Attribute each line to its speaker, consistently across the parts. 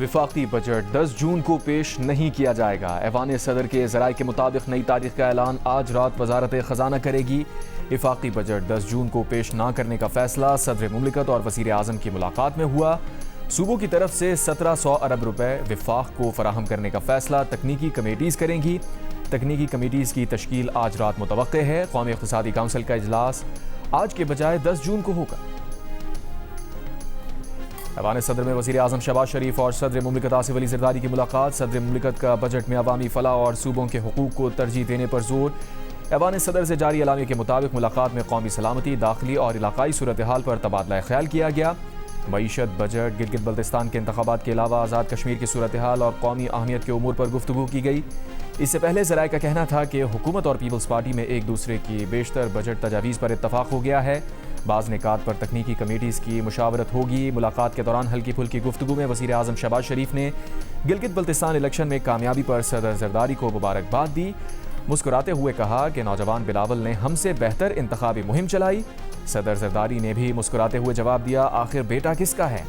Speaker 1: विफाकी budget 10 जून को पेश नहीं किया जाएगा। ऐवान सदर के ज़राए के मुताबिक नई तारीख का ऐलान आज रात वजारत ख़जाना करेगी। विफाकी बजट 10 जून को पेश ना करने का फैसला सदर मुमलिकत और वज़ीर आज़म की मुलाकात में हुआ। सूबों की तरफ से 1700 अरब रुपए विफाक को फराहम करने का फैसला तकनीकी कमेटीज़ करेंगी। तकनीकी कमेटीज़ की तश्कील आज रात मुतवक्के है। कौमी इक़्तिसादी काउंसिल का इजलास आज के बजाय 10 जून को होगा। ऐवान सदर में वज़ीर आज़म शहबाज शरीफ और सदर मुमलिकत आसिफ अली ज़रदारी की मुलाकात। सदर मुमलिकत का बजट में अवामी फलाह और सूबों के हुकूक को तरजीह देने पर जोर। ऐवान सदर से जारी एलामिया के मुताबिक मुलाकात में कौमी सलामती, दाखिली और इलाकाई सूरत हाल पर तबादला ख्याल किया गया। मईशत, बजट, गिलगित बल्तिस्तान के इंतखाबात के अलावा आज़ाद कश्मीर की सूरत हाल और कौमी अहमियत के उमूर पर गुफ्तगू की गई। इससे पहले ज़राए का कहना था कि हुकूमत और पीपल्स पार्टी में एक दूसरे की बेशतर बजट तजावीज़ पर इत्तफाक हो गया है। बाज़ निकात पर तकनीकी कमेटीज़ की मुशावरत होगी। मुलाकात के दौरान हल्की फुल्की गुफ्तगू में वज़ीर आज़म शहबाज शरीफ ने गिलगित बल्तिस्तान इलेक्शन में कामयाबी पर सदर ज़रदारी को मुबारकबाद दी। मुस्कुराते हुए कहा कि नौजवान बिलावल ने हमसे बेहतर इंतखाबी मुहिम चलाई। सदर ज़रदारी ने भी मुस्कुराते हुए जवाब दिया, आखिर बेटा किसका है।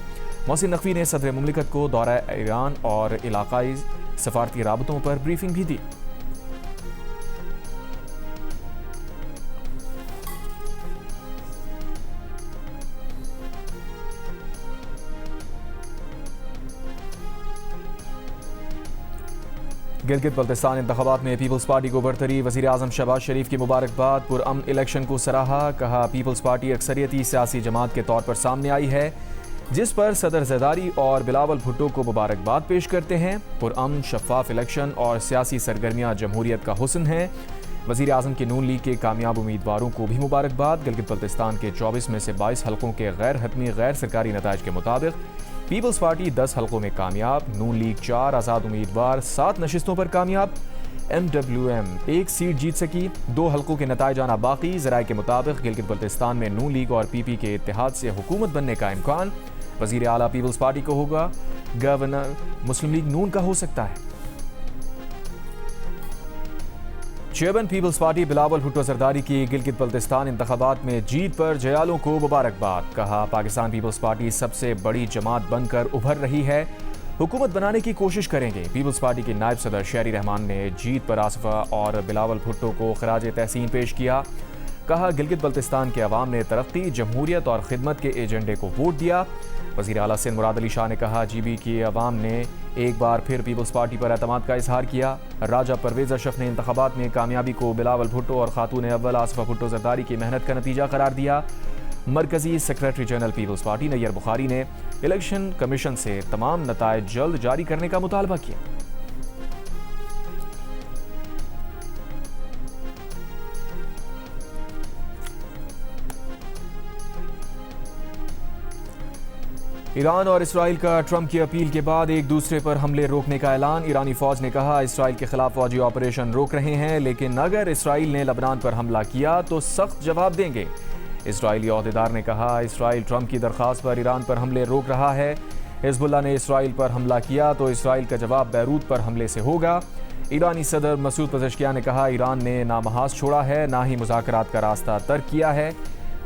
Speaker 1: मोहसिन नकवी ने सदर मुमलिकत को दौरा ईरान और इलाकाई सफारती राबतों पर ब्रीफिंग भी दी। गिलगित बल्तिस्तान इंतखाबात में पीपल्स पार्टी को बरतरी। वज़ीर आज़म शहबाज शरीफ की मुबारकबाद। पुरअमन इलेक्शन को सराहा। कहा, पीपल्स पार्टी अक्सरियती सियासी जमात के तौर पर सामने आई है, जिस पर सदर ज़रदारी और बिलावल भुट्टो को मुबारकबाद पेश करते हैं। पुरअमन शफाफ इलेक्शन और सियासी सरगर्मियाँ जमहूरियत का हुस्न है। वज़ीर आज़म की नून लीग के कामयाब उम्मीदवारों को भी मुबारकबाद। गिलगित बल्तिस्तान के 24 में से 22 हल्कों के गैर हतमी गैर सरकारी नताइज के मुताबिक पीपल्स पार्टी 10 हल्कों में कामयाब। नून लीग 4 आज़ाद उम्मीदवार 7 नशिस्तों पर कामयाब। MWM 1 सीट जीत सकी। 2 हल्कों के नताइज आना बाकी। ज़राए के मुताबिक गिलगित बल्तिस्तान में नून लीग और PP के इत्तेहाद से हुकूमत बनने का इम्कान। वज़ीर आला पीपल्स पार्टी को होगा, गवर्नर मुस्लिम लीग नून का हो सकता है। चेयरमैन पीपल्स पार्टी बिलावल भुट्टो ज़रदारी की गिलगित बल्तिस्तान इंतखाबात में जीत पर जयालों को मुबारकबाद। कहा, पाकिस्तान पीपल्स पार्टी सबसे बड़ी जमात बनकर उभर रही है, हुकूमत बनाने की कोशिश करेंगे। पीपल्स पार्टी के नायब सदर शहरी रहमान ने जीत पर आसिफा और बिलावल भुट्टो को खराज तहसीन पेश किया। कहा, गिलगित बल्तिस्तान के अवाम ने तरक्की, जमहूरियत और खिदमत के एजेंडे को वोट दिया। वज़ीर आला सिंध मुराद अली शाह ने कहा, GB की अवाम ने एक बार फिर पीपल्स पार्टी पर एतमाद का इजहार किया। राजा परवेज़ अशरफ ने इंतखाबात में कामयाबी को बिलावल भुट्टो और खातून अव्वल आसिफा भुट्टो ज़रदारी की मेहनत का नतीजा करार दिया। मरकजी सेक्रेटरी जनरल पीपल्स पार्टी नैयर बुखारी ने इलेक्शन कमीशन से तमाम नताइज जल्द जारी करने का मुतालबा किया। ईरान और इसराइल का ट्रंप की अपील के बाद एक दूसरे पर हमले रोकने का ऐलान। ईरानी फौज ने कहा, इसराइल के खिलाफ फौजी ऑपरेशन रोक रहे हैं, लेकिन अगर इसराइल ने लबनान पर हमला किया तो सख्त जवाब देंगे। इसराइली ओहदेदार ने कहा, इसराइल ट्रंप की दरख्वास्त पर ईरान पर हमले रोक रहा है। हिजबुल्लाह ने इसराइल पर हमला किया तो इसराइल का जवाब बैरूत पर हमले से होगा। ईरानी सदर मसूद पज़ेश्कियान ने कहा, ईरान ने ना महाज छोड़ा है, ना ही मुज़ाकरात का रास्ता तर्क किया है।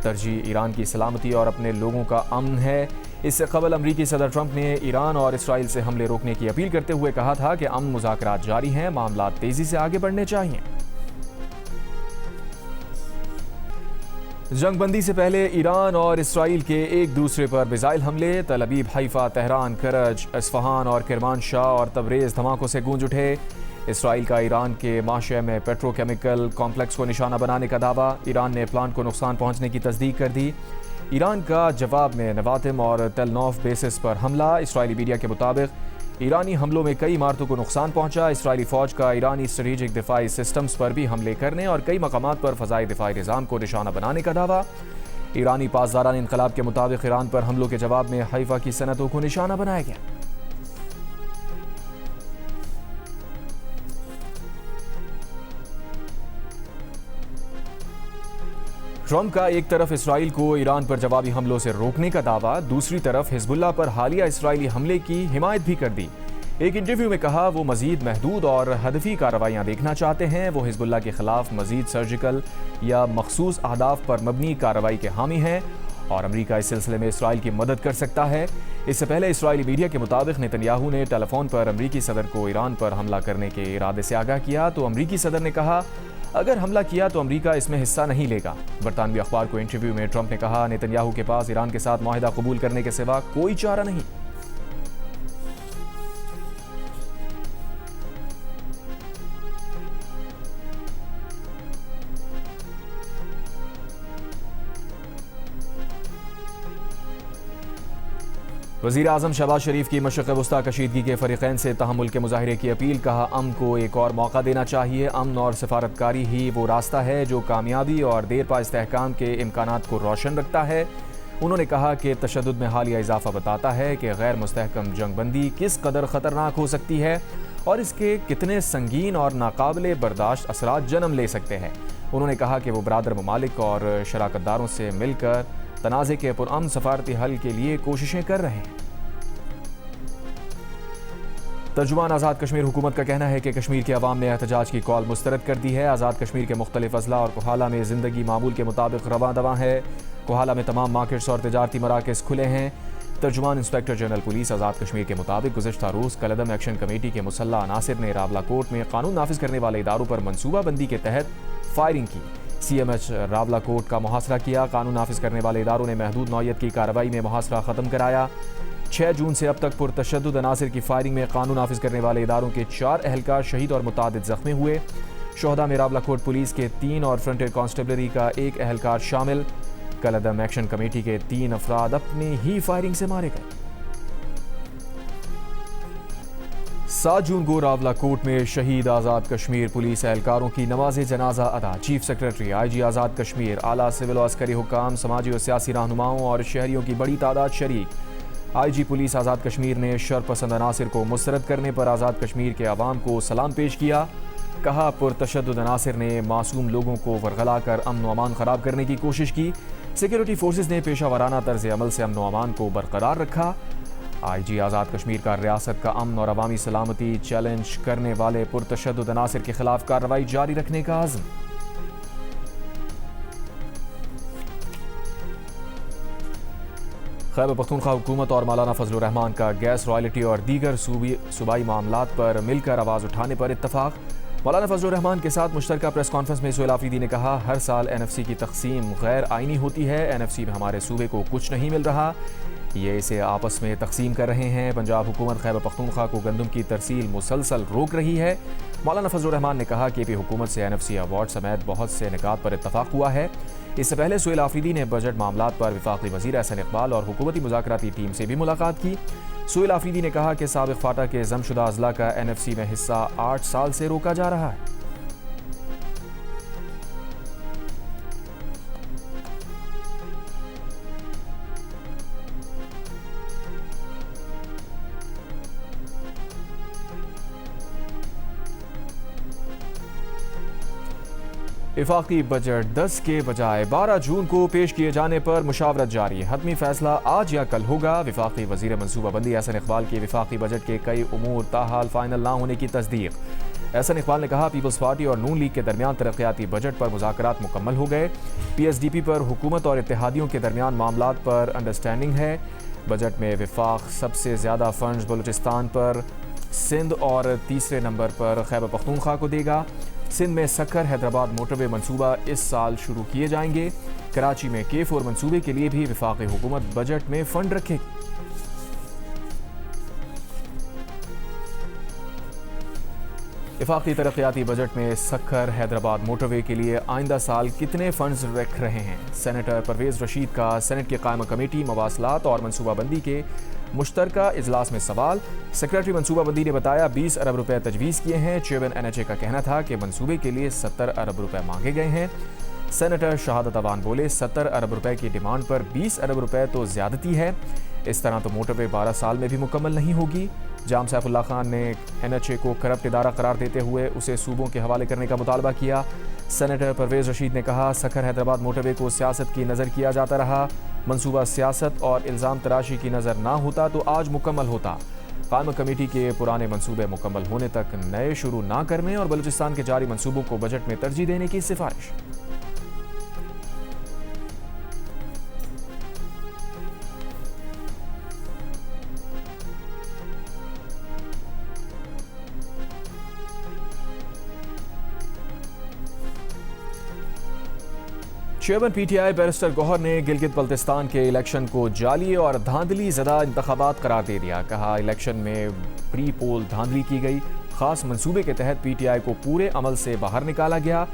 Speaker 1: तरजीह ईरान की सलामती और अपने लोगों का अमन है। इससे कबल अमरीकी सदर ट्रंप ने ईरान और इसराइल से हमले रोकने की अपील करते हुए कहा था कि अमन मुज़ाकरात जारी हैं, मामला तेजी से आगे बढ़ने चाहिए। जंगबंदी से पहले ईरान और इसराइल के एक दूसरे पर मिसाइल हमले। तल अबीब, हैफा, तेहरान, करज, इस्फहान और किरमानशाह और तबरेज़ धमाकों से गूंज उठे। इसराइल का ईरान के माशे में पेट्रोकेमिकल कॉम्प्लेक्स को निशाना बनाने का दावा। ईरान ने प्लांट को नुकसान पहुंचने की तस्दीक कर दी। ईरान का जवाब में नवातिम और तेल नौफ बेसिस पर हमला। इसराइली मीडिया के मुताबिक ईरानी हमलों में कई इमारतों को नुकसान पहुंचा। इसराइली फौज का ईरानी स्ट्रेटेजिक दिफाई सिस्टम्स पर भी हमले करने और कई मकामात पर फ़ज़ाई दिफाई निज़ाम को निशाना बनाने का दावा। ईरानी पासदारान इनकलाब के मुताबिक ईरान पर हमलों के जवाब में हैफा की सनतों को निशाना बनाया गया। ट्रंप का एक तरफ इसराइल को ईरान पर जवाबी हमलों से रोकने का दावा, दूसरी तरफ हिजबुल्लाह पर हालिया इसराइली हमले की हिमायत भी कर दी। एक इंटरव्यू में कहा, वो मजीद महदूद और हदफी कार्रवाइयाँ देखना चाहते हैं। वो हिजबुल्लाह के खिलाफ मजीद सर्जिकल या मखसूस अहदाफ पर मबनी कार्रवाई के हामी हैं और अमेरिका इस सिलसिले में इसराइल की मदद कर सकता है। इससे पहले इस्राएली मीडिया के मुताबिक नेतन्याहू ने टेलीफोन पर अमेरिकी सदर को ईरान पर हमला करने के इरादे से आगाह किया तो अमेरिकी सदर ने कहा अगर हमला किया तो अमेरिका इसमें हिस्सा नहीं लेगा। बरतानवी अखबार को इंटरव्यू में ट्रंप ने कहा नेतन्याहू के पास ईरान के साथ मुआहिदा कबूल करने के सिवा कोई चारा नहीं। वज़ीर आज़म शहबाज शरीफ की मशरिक़ वस्ता कशीदगी के फ़रीक़ैन से तहम्मुल के मुज़ाहरे की अपील। कहा अमन को एक और मौका देना चाहिए। अमन और सफारतकारी ही वो रास्ता है जो कामयाबी और देरपा इस्तेहकाम के इम्कानात को रोशन रखता है। उन्होंने कहा कि तशद्दुद में हालिया इजाफा बताता है कि गैर मुस्तहकम जंगबंदी किस कदर ख़तरनाक हो सकती है और इसके कितने संगीन और नाकाबिले बर्दाश्त असरात जन्म ले सकते हैं। उन्होंने कहा कि वो बरादर ममालिक और शराकतदारों से मिलकर तनाज़े के पुरअमन सफारती हल के लिए कोशिशें कर रहे हैं। तर्जुमान आज़ाद कश्मीर हुकूमत का कहना है कि कश्मीर के अवाम ने एहतजाज की कॉल मुस्तरद कर दी है। आज़ाद कश्मीर के मुख्तलिफ अजला और कोहाला में ज़िंदगी मामूल के मुताबिक रवा दवा है। कोहाला में तमाम मार्केट्स और तजारती मराकज़ खुले हैं। तर्जुमान inspector general police Azad Kashmir के मुताबिक गुज़िश्ता रोज़ कलदम एक्शन कमेटी के मुसल्ला अनासिर ने रावला कोट में कानून नाफिज करने वाले इदारों पर मनसूबाबंदी के तहत फायरिंग की। CMH रावला कोट का मुहासरा किया। कानून नाफिज करने वाले इदारों ने महदूद नौयत की कार्रवाई में मुहासरा ख़त्म कराया। 6 जून से अब तक पुरतशद्दुद अनासिर की फायरिंग में कानून नाफिज करने वाले इदारों के 4 अहलकार शहीद और मुतादिद ज़ख्मी हुए। शोहदा में रावला कोट पुलिस के 3 और फ्रंटियर कांस्टेबलरी का 1 अहलकार शामिल। कलदम एक्शन कमेटी के 3 अफराद अपनी ही फायरिंग से मारे गए। 7 जून को रावला कोट में शहीद आज़ाद कश्मीर पुलिस एहलकारों की नमाज़े जनाजा अदा। Chief secretary IG Azad Kashmir, आला सिविल और अस्करी हुक्काम, समाजी और सियासी रहनुमाओं और शहरियों की बड़ी तादाद शरीक। IG पुलिस आज़ाद कश्मीर ने शरपसंद अनासिर को मुस्तरद करने पर आज़ाद कश्मीर के अवाम को सलाम पेश किया। कहा पुरतशद्दुद अनासिर ने मासूम लोगों को वरगला कर अमन व अमान ख़राब करने की कोशिश की। सिक्योरिटी फोर्सेज ने पेशा वाराना तर्ज अमल से अमन व अमान को बरकरार रखा। IG आज़ाद कश्मीर का रियासत का अमन और अवामी सलामती चैलेंज करने वाले पुरतशद्दुद अनासिर के खिलाफ कार्रवाई जारी रखने का आज़म। खैबर पख्तूनख्वा हुकूमत और मौलाना फजलुर रहमान का गैस रॉयल्टी और दीगर सूबाई मामलात पर मिलकर आवाज़ उठाने पर इत्तफाक। मौलाना फजलुर रहमान के साथ मुश्तरका प्रेस कॉन्फ्रेंस में सुहेल आफरीदी ने कहा हर साल NFC की तकसीम गैर आइनी होती है। NFC में हमारे सूबे को कुछ नहीं मिल रहा, ये इसे आपस में तकसीम कर रहे हैं। पंजाब हुकूमत खैबर पख्तूनख्वा को गंदम की तरसील मुसलसल रोक रही है। मौलाना फजलुर रहमान ने कहा KP हुकूमत से NFC अवार्ड समेत बहुत से निकात पर इत्तफाक हुआ है। इससे पहले सुहेल आफरीदी ने बजट मामलात पर वफाकी वज़ीर एहसन इकबाल और हुकूमती मुज़ाकराती टीम से भी मुलाकात की। सुहेल आफरीदी ने कहा कि साबिक़ फाटा के जमशुदा अज़ला का NFC में हिस्सा 8 साल से रोका जा रहा है। इफाकी बजट 10 के बजाय 12 जून को पेश किए जाने पर मुशावरत जारी। हतमी फैसला आज या कल होगा। वफाकी वज़ीर मनसूबाबंदी एहसन इकबाल के वफाकी बजट के कई उमूर ताहाल फाइनल ना होने की तस्दीक। एहसन इकबाल ने कहा पीपल्स पार्टी और नून लीग के दरमियान तरक्याती बजट पर मुज़ाकरात मुकम्मल हो गए। PSDP पर हुकूमत और इत्तेहादियों के दरमियान मामलात पर अंडरस्टैंडिंग है। बजट में वफाक सबसे ज़्यादा फंड्स बलूचिस्तान पर, सिंध और तीसरे नंबर पर खैबर पख्तूनख्वा को देगा। सिंध में सक्कर हैदराबाद मोटरवे मंसूबा इस साल शुरू किए जाएंगे। कराची में K4 मंसूबे के लिए भी वफाकी हुकूमत बजट में फंड रखेगी। वफाकी तरक्याती बजट में सक्कर हैदराबाद मोटरवे के लिए आइंदा साल कितने फंड्स रख रहे हैं? सेनेटर परवेज़ रशीद का सेनेट की कायमा कमेटी मवासलात और मनसूबाबंदी के मुश्तरका इजलास में सवाल। सेक्रेटरी मनसूबाबंदी ने बताया 20 अरब रुपए तजवीज़ किए हैं। चेयरमैन NHA का कहना था कि मंसूबे के लिए 70 अरब रुपए मांगे गए हैं। सेनेटर शहादत अवान बोले 70 अरब रुपए की डिमांड पर 20 अरब रुपए तो ज़्यादती है। इस तरह तो मोटरवे 12 साल में भी मुकम्मल नहीं होगी। जाम सैफुल्ला खान ने NHA को करप्ट इदारा करार देते हुए उसे सूबों के हवाले करने का मुतालबा किया। सेनेटर परवेज़ रशीद ने कहा सक्कर हैदराबाद मोटरवे को सियासत की नज़र किया जाता रहा। मंसूबा सियासत और इल्ज़ाम तराशी की नज़र ना होता तो आज मुकम्मल होता। कायमा कमेटी के पुराने मंसूबे मुकम्मल होने तक नए शुरू ना करने और बलूचिस्तान के जारी मंसूबों को बजट में तरजीह देने की सिफारिश। चेयरमैन पीटीआई बैरिस्टर गौहर ने गिलगित बल्तिस्तान के इलेक्शन को जाली और धांधली ज़दा इंतखाबात करार दे दिया। कहा इलेक्शन में प्री पोल धांधली की गई, खास मंसूबे के तहत पीटीआई को पूरे अमल से बाहर निकाला गया।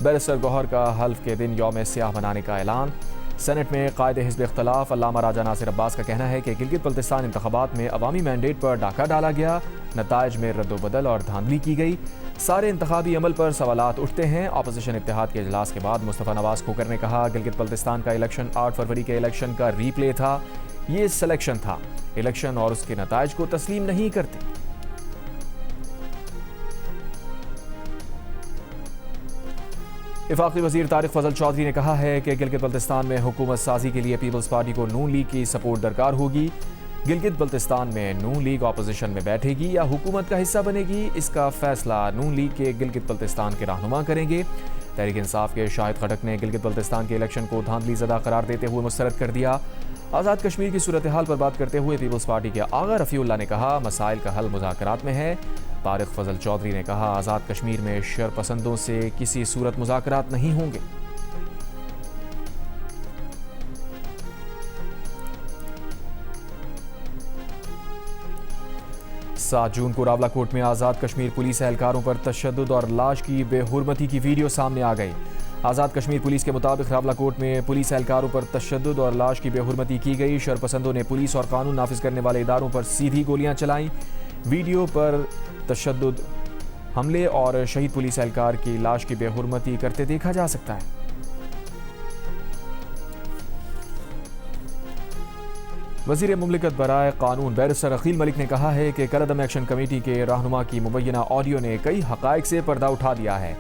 Speaker 1: बैरिस्टर गौहर का हल्फ के दिन यौम सियाह मनाने का ऐलान। सेनेट में कायदे हिज़्ब इख्तलाफ अल्लामा राजा नासिर अब्बास का कहना है कि गिलगित बल्तिस्तान इंतखाबात में अवामी मैंडेट पर डाका डाला गया, नताइज में रद्दोबदल और धांधली की गई। सारे इंतखाबी अमल पर सवालात उठते हैं। अपोजिशन इत्तेहाद के इजलास के बाद मुस्तफ़ा नवाज खोकर ने कहा गिलगित बल्तिस्तान का इलेक्शन 8 फरवरी के इलेक्शन का रीप्ले था, ये सिलेक्शन था, इलेक्शन और उसके नताइज को तस्लीम नहीं करते। इफाक़ी वज़ीर तारिक फजल चौधरी ने कहा है कि गिलगित बल्तिस्तान में हुकूमत साजी के लिए पीपल्स पार्टी को नून लीग की सपोर्ट दरकार होगी। गिलगित बल्तिस्तान में नून लीग अपोजिशन में बैठेगी या हुकूमत का हिस्सा बनेगी, इसका फैसला नून लीग के गिलगित बल्तिस्तान के रहनुमा करेंगे। तहरीक इंसाफ के शाहिद खटक ने गिलगित बल्तिस्तान के इलेक्शन को धांधली ज़दा करार देते हुए मुस्तरद कर दिया। आज़ाद कश्मीर की सूरत हाल पर बात करते हुए पीपल्स पार्टी के आगा रफ़ीउल्लाह ने कहा मसाइल का हल मुज़ाकरात में है। तारिक फजल चौधरी ने कहा आज़ाद कश्मीर में शरपसंदों से किसी सूरत मुज़ाकरात नहीं होंगे। 7 जून को रावलाकोट में आज़ाद कश्मीर पुलिस एहलकारों पर तशद्दुद और लाश की बेहुरमती की वीडियो सामने आ गई। आज़ाद कश्मीर पुलिस के मुताबिक रावलाकोट में पुलिस एहलकारों पर तशद्दुद और लाश की बेहुरमती की गई। शरपसंदों ने पुलिस और कानून नाफिज करने वाले इदारों पर सीधी गोलियां चलाईं। वीडियो पर तशद्दुद, हमले और शहीद पुलिस एहलकार की लाश की बेहुरमती करते देखा जा सकता है। वज़ीर मुमलिकत बराए कानून बैरिस्टर अकील मलिक ने कहा है कि कलअदम एक्शन कमेटी के रहनुमा की मुबैना ऑडियो ने कई हक़ाइक़ से पर्दा उठा दिया है।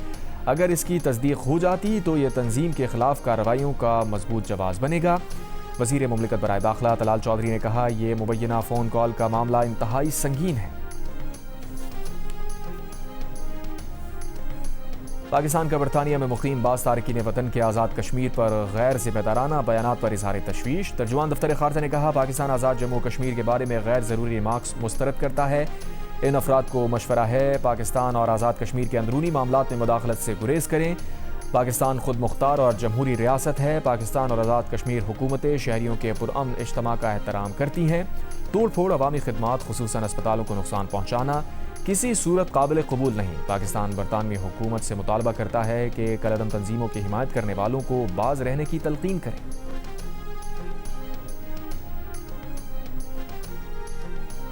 Speaker 1: अगर इसकी तस्दीक हो जाती तो ये तंजीम के खिलाफ कार्रवाइयों का मजबूत जवाब बनेगा। वज़ीर मुमलिकत बराए दाखिला तलाल चौधरी ने कहा यह मुबैना फ़ोन कॉल का मामला इंतहाई संगीन है। पाकिस्तान का बरतानिया में मुकीम बाज़ तारकीन वतन के आज़ाद कश्मीर पर गैर ज़िम्मेदाराना बयानात पर इज़हार तशवीश। तर्जुमान दफ्तर खारजा ने कहा पाकिस्तान आज़ाद जम्मू कश्मीर के बारे में गैर ज़रूरी रिमार्क्स मुस्तरद करता है। इन अफराद को मशवरा है पाकिस्तान और आज़ाद कश्मीर के अंदरूनी मामलात में मुदाखलत से गुरेज करें। पाकिस्तान खुद मुख्तार और जमहूरी रियासत है। पाकिस्तान और आज़ाद कश्मीर हुकूमतें शहरियों के पुरअमन इज्तिमा का एहतराम करती हैं। तोड़ फोड़ अवामी खिदमात खुसूसन अस्पतालों को नुकसान पहुँचाना किसी सूरत काबिल कबूल नहीं। पाकिस्तान बरतानवी हुकूमत से मुतालबा करता है कि कलअदम तंजीमों की हिमायत करने वालों को बाज रहने की तलकीन करें।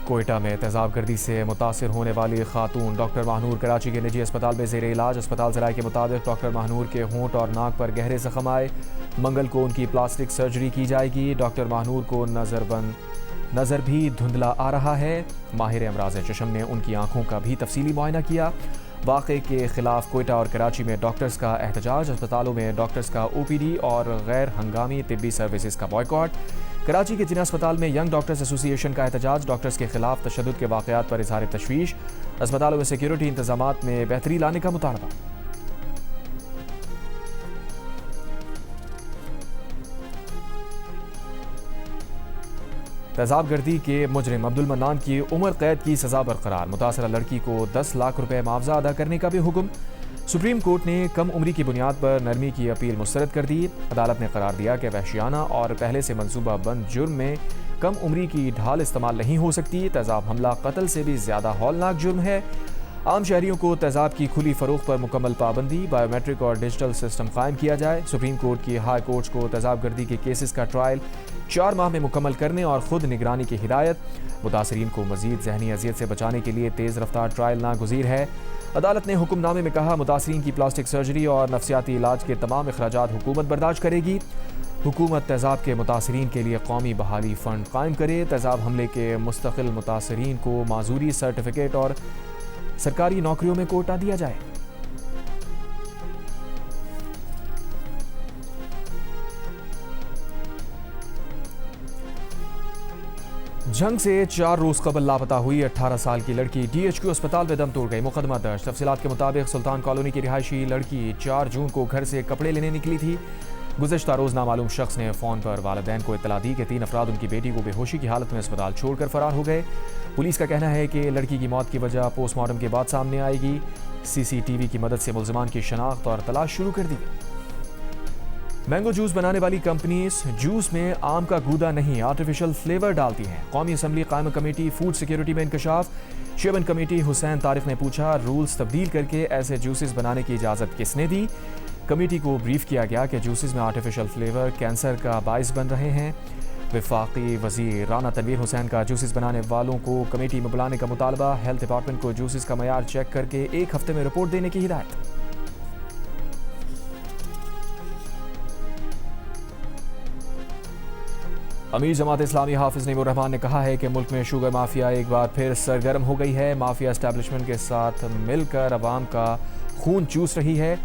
Speaker 1: कोयटा में तेज़ाब गर्दी से मुतासिर होने वाली खातून डॉक्टर महानूर कराची के निजी अस्पताल में ज़ेर इलाज। अस्पताल ज़राए के मुताबिक डॉक्टर महानूर के होंठ और नाक पर गहरे ज़ख्म आए। मंगल को उनकी प्लास्टिक सर्जरी की जाएगी। डॉक्टर महानूर को नज़र भी धुंधला आ रहा है। माहिर अमराज़ चशम ने उनकी आंखों का भी तफसीली मुआयना किया। वाक़े के खिलाफ कोयटा और कराची में डॉक्टर्स का एहतजाज। अस्पतालों में डॉक्टर्स का OPD और गैर हंगामी तिब्बी सर्विसेज का बॉयकॉट। कराची के जिना अस्पताल में यंग डॉक्टर्स एसोसिएशन का एहतजाज। डॉक्टर्स के खिलाफ तशद्दुद के वाक़यात पर इज़हार तशवीश। अस्पतालों में सिक्योरिटी इंतजामात में बेहतरी लाने का मुतालबा। तेज़ाब गर्दी के मुजरिम अब्दुल मन्नान की उम्र कैद की सज़ा बरकरार। मुतासरा लड़की को 10 लाख रुपए मुआवजा अदा करने का भी हुक्म। सुप्रीम कोर्ट ने कम उम्री की बुनियाद पर नरमी की अपील मुस्तरद कर दी। अदालत ने करार दिया कि वहशियाना और पहले से मनसूबा बंद जुर्म में कम उम्री की ढाल इस्तेमाल नहीं हो सकती। तेज़ाब हमला कत्ल से भी ज़्यादा हौलनाक जुर्म है। आम शहरियों को तेज़ाब की खुली फ़रोख्त पर मुकम्मल पाबंदी। बायोमेट्रिक और डिजिटल सिस्टम कायम किया जाए। सुप्रीम कोर्ट की हाई कोर्ट्स को तेज़ाब गर्दी के केसेस का ट्रायल 4 माह में मुकम्मल करने और खुद निगरानी की हिदायत। मुतासरीन को मजीद जहनी अजियत से बचाने के लिए तेज़ रफ्तार ट्रायल नागुज़ीर है। अदालत ने हुक्मनामे में कहा मुतासरीन की प्लास्टिक सर्जरी और नफ्सियाती इलाज के तमाम अखराजात हुकूमत बर्दाश्त करेगी। हुकूमत तेज़ाब के मुतासरीन के लिए कौमी बहाली फ़ंड कायम करे। तेज़ाब हमले के मुस्तकिल मुतासरीन को माजूरी सर्टिफिकेट और सरकारी नौकरियों में कोटा दिया जाए। जंग से 4 रोज कबल लापता हुई 18 साल की लड़की DHQ अस्पताल में दम तोड़ गई। मुकदमा दर्ज। तफसीलात के मुताबिक सुल्तान कॉलोनी की रिहायशी लड़की 4 जून को घर से कपड़े लेने निकली थी। गुज़श्ता रोज़ नामालूम शख्स ने फ़ोन पर वालिदैन को इत्तला दी कि 3 अफराद उनकी बेटी को बेहोशी की हालत में अस्पताल छोड़कर फरार हो गए। पुलिस का कहना है कि लड़की की मौत की वजह पोस्टमार्टम के बाद सामने आएगी। CCTV की मदद से मुल्ज़िमान की शनाख्त और तलाश शुरू कर दी गई। मैंगो जूस बनाने वाली कंपनीज जूस में आम का गूदा नहीं आर्टिफिशियल फ्लेवर डालती हैं। कौमी असम्बली कायम कमेटी फूड सिक्योरिटी में इंकशाफ। चेयरमैन कमेटी हुसैन तारिक ने पूछा, रूल्स तब्दील करके ऐसे जूसेस बनाने की इजाज़त किसने दी? कमेटी को ब्रीफ किया गया कि जूसेस में आर्टिफिशियल फ्लेवर कैंसर का बाइस बन रहे हैं। वफाकी वजीर राना तनवीर हुसैन का जूसेस बनाने वालों को कमेटी में बुलाने का मुतालबा। हेल्थ डिपार्टमेंट को जूसेस का मयार चेक करके 1 हफ्ते में रिपोर्ट देने की हिदायत। अमीर जमात इस्लामी हाफिज नईमुर रहमान ने कहा है कि मुल्क में शुगर माफिया एक बार फिर सरगर्म हो गई है। माफिया एस्टैब्लिशमेंट के साथ मिलकर अवाम का खून चूस रही है।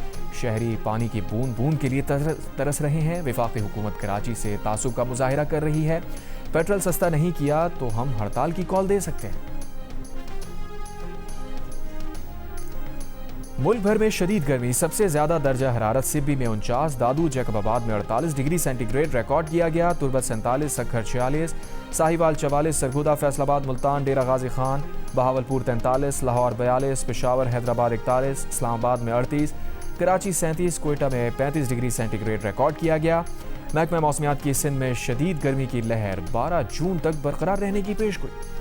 Speaker 1: शहरी पानी की बूंद बूंद के लिए तरस रहे हैं। वफाकी हुकूमत कराची से तासुब का मुजाहिरा कर रही है। पेट्रोल सस्ता नहीं किया तो हम हड़ताल की कॉल दे सकते हैं। मुल्क भर में शदीद गर्मी, सबसे ज्यादा दर्जा हरारत सिब्बी में 49, दादू जैकबाबाद में 48 डिग्री सेंटीग्रेड रिकॉर्ड किया गया। तुर्बत 47, सक्खर 46, साहिवाल 44, सरगोदा, फैसलाबाद, मुल्तान, डेरा गाजी खान, बहावलपुर 43, लाहौर 42, पेशावर, हैदराबाद 41, इस्लामाबाद में 38, कराची 37, कोयटा में 35 डिग्री सेंटीग्रेड रिकॉर्ड किया गया। महकमा मौसमियात की सिंध में शदीद गर्मी की लहर 12 जून तक बरकरार रहने की पेशगोई।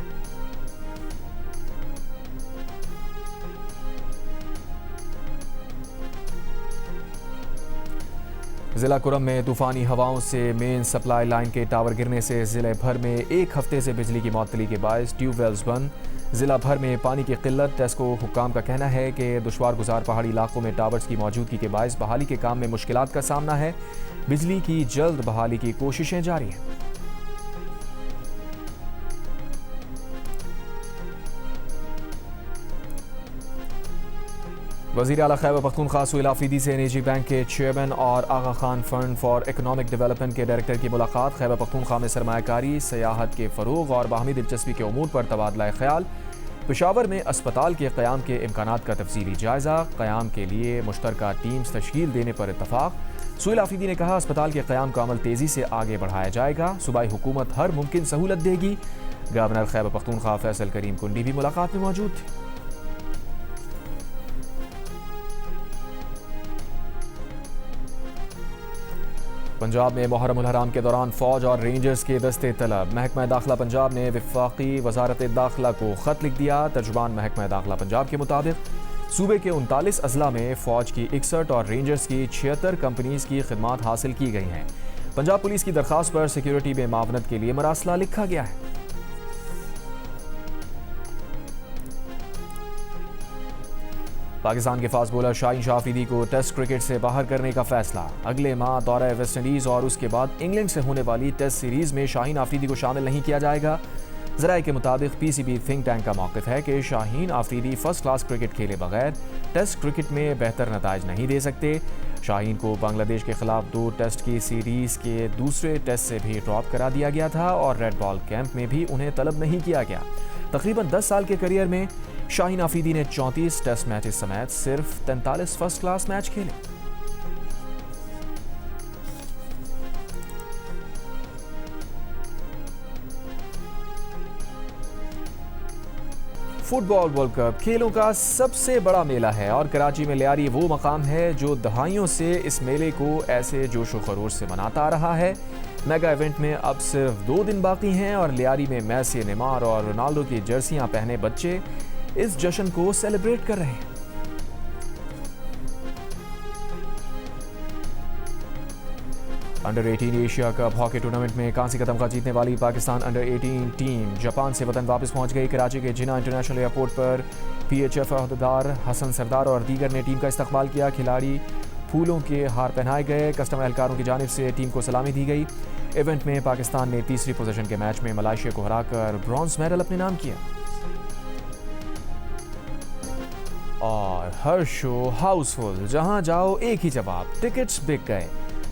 Speaker 1: जिला कुरम में तूफानी हवाओं से मेन सप्लाई लाइन के टावर गिरने से जिले भर में 1 हफ्ते से बिजली की मअतली के बायस ट्यूबवेल्स बंद। जिला भर में पानी की किल्लत। टेस्को हुक्काम का कहना है कि दुश्वार गुजार पहाड़ी इलाकों में टावर्स की मौजूदगी के बायस बहाली के काम में मुश्किलात का सामना है। बिजली की जल्द बहाली की कोशिशें जारी हैं। वज़ीर आला खैबर पख्तूनख्वा सुहेल आफरीदी से निजी बैंक के चेयरमैन और Aga Khan fund for economic development के डायरेक्टर की मुलाकात। खैबर पख्तूनख्वा में सरमायाकारी, सयाहत के फ़रोग़ और बाहमी दिलचस्पी के उमूर पर तबादला ख्याल। पेशावर में अस्पताल के क़याम के इम्कानात का तफसीली जायज़ा। क़याम के लिए मुश्तरका टीम्स तश्कील देने पर इत्तफ़ाक़। सुहेल आफरीदी ने कहा, अस्पताल के क़याम का अमल तेज़ी से आगे बढ़ाया जाएगा। सूबाई हुकूमत हर मुमकिन सहूलत देगी। गवर्नर खैबर पख्तूनख्वा फैसल करीम कुंडी भी मुलाकात में मौजूद थे। पंजाब में मुहर्रम उल हराम के दौरान फौज और रेंजर्स के दस्ते तलब। महकमा दाखिला पंजाब ने वफाकी वजारत दाखिला को खत लिख दिया। तर्जुमान महकमा दाखिला पंजाब के मुताबिक सूबे के 39 अजला में फौज की 61 और रेंजर्स की 76 कंपनीज की खिदमात हासिल की गई हैं। पंजाब पुलिस की दरख्वास्त पर सिक्योरिटी में मावनत के लिए मरासला लिखा गया है। पाकिस्तान के फास्ट बॉलर शाहीन शाह अफरीदी को टेस्ट क्रिकेट से बाहर करने का फैसला। अगले माह दौरा वेस्ट इंडीज और उसके बाद इंग्लैंड से होने वाली टेस्ट सीरीज में शाहीन अफरीदी को शामिल नहीं किया जाएगा। ज़राए के मुताबिक पीसीबी थिंक टैंक का मौक़िफ़ है कि Shaheen Afridi first class cricket खेले बगैर टेस्ट क्रिकेट में बेहतर नताइज नहीं दे सकते। शाहीन को बांग्लादेश के खिलाफ 2 टेस्ट की सीरीज़ के दूसरे टेस्ट से भी ड्रॉप करा दिया गया था और रेड बॉल कैंप में भी उन्हें तलब नहीं किया गया। तकरीबन 10 साल के करियर में शाहीन अफरीदी ने 34 टेस्ट मैचेस समेत सिर्फ 43 फर्स्ट क्लास मैच खेले। फुटबॉल वर्ल्ड कप खेलों का सबसे बड़ा मेला है और कराची में लियारी वो मकाम है जो दहाइयों से इस मेले को ऐसे जोशो खरोश से मनाता आ रहा है। मेगा इवेंट में अब सिर्फ 2 दिन बाकी हैं और लियारी में मैसी, नेमार और रोनाल्डो की जर्सियां पहने बच्चे इस जश्न को सेलिब्रेट कर रहे हैं। Under 18 Asia cup hockey tournament में कांसी का तमगा जीतने वाली पाकिस्तान अंडर 18 टीम जापान से वतन वापस पहुंच गई। कराची के जिन्ना इंटरनेशनल एयरपोर्ट पर पीएचएफ अहदेदार हसन सरदार और दीगर ने टीम का इस्तकबाल किया। खिलाड़ी फूलों के हार पहनाए गए। कस्टम एहलकारों की जानिब से टीम को सलामी दी गई। इवेंट में पाकिस्तान ने तीसरी पोजीशन के मैच में मलेशिया को हराकर ब्रॉन्ज मेडल अपने नाम किया। और हर शो हाउसफुल, जहां जाओ एक ही जवाब, टिकट्स बिक गए।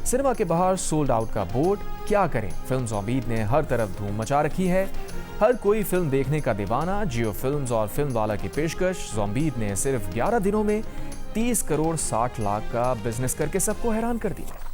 Speaker 1: सिनेमा के बाहर सोल्ड आउट का बोर्ड, क्या करें। फिल्म ज़ॉम्बीद ने हर तरफ धूम मचा रखी है। हर कोई फिल्म देखने का दीवाना। जियो फिल्म्स और फिल्म वाला की पेशकश। ज़ॉम्बीद ने सिर्फ 11 दिनों में 30 करोड़ 60 लाख का बिजनेस करके सबको हैरान कर दिया।